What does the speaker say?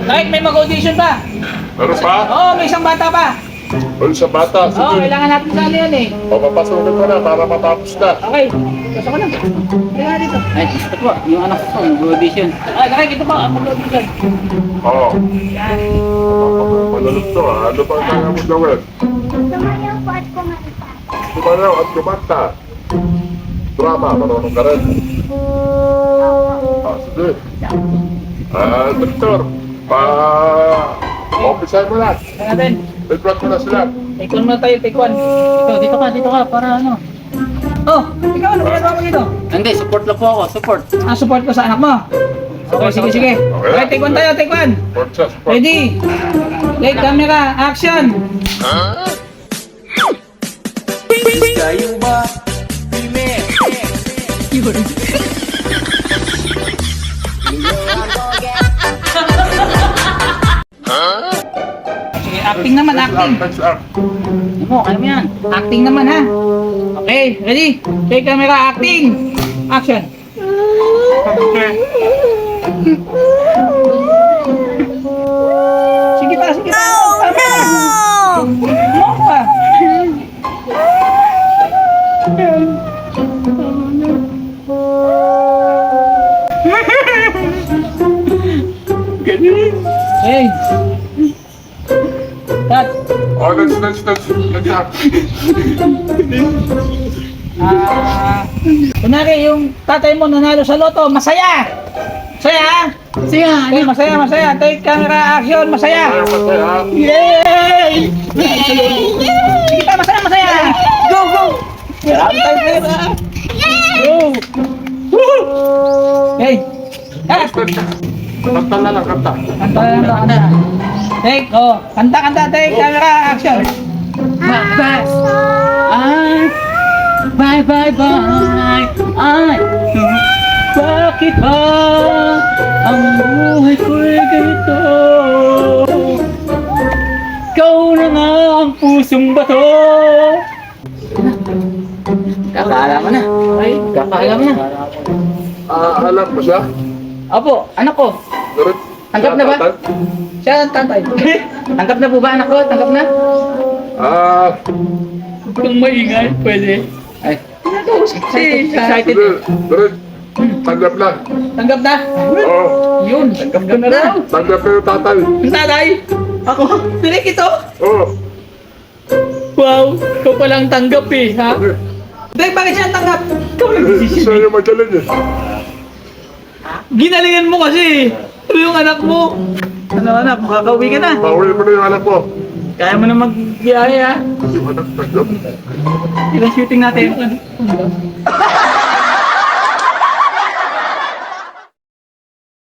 Kahit may mag-audition pa. Meron pa? Oo, may isang bata pa. Ulo sa bata. Oo, kailangan natin sali yan eh. Papapasukin ko na para matapos na. Okay, pasok ko na. Kaya dito. Ay, ito po, yung anak ko, nag-audition. Ay, nakikita pa, mag-audition. Oo. Malalog to ha. Ano pa ang kaya mo gawin? Sumayaw po at kumanta. Sumayaw at kumanta. Drama, marunong ka rin. Sige. Doktor, pa-office mo na. Kaya natin. Take mo na sila. Take one muna tayo, take one. Dito ka, para ano. Oh, ikaw ano ginagawa mo dito? Hindi, support lang po ako, support. Support ko sa anak mo. Okay, sige, sige. Okay, take one tayo, take one. Support siya, support. Ready? Take camera, action! Kayo ba? Sige, acting naman, acting. Next up. Ano mo, kaya mo yan. Acting naman ha. Okay, ready? Take camera, acting! Action! Sige pa, sige pa. No! Pa. Hey! Cut! Oh, next up. Kunwari yung tatay mo nanalo sa loto, masaya! Masaya! Siya, Okay, masaya, masaya. Take camera, action, masaya! Ayaw ka tayo ha. Yay! Sige pa, masaya, masaya! Go, go! Marami tayong pera! Go! Woo! Hey! Ah! Kanta na lang, kanta. Kanta, kanta. Take, oh. Kanta, kanta, take camera, action! Bye, bye, bye. Ay, bakit ba ang buhay ko'y ganito? Ikaw na nga ang pusong bato. Kakaalam mo na. Okay. Kakaalam mo na. Alam mo siya? Apo, anak ko. Meron? Tanggap na ba? Siya ang tatay. Tanggap na po ba anak ko? Tanggap na? Kung maingay, pwede. Ay, Excited. Meron? Tanggap na. Tanggap na. Oo. Yun, tanggap na raw. Tanggap na yung tatay. Ang tatay. Ako. Direk ito. Oo. Wow. Ikaw palang tanggap eh, ha? Dek, bakit siya ang tanggap? Ikaw lang Siya decision. yung magaling eh. Ginalingan mo kasi. Pero yung anak mo. Ano anak, makakauwi ka na. Pauwi mo na yung anak mo. Kaya mo na mag-biyahe ha. Yung anak tanggap. Ilang shooting natin.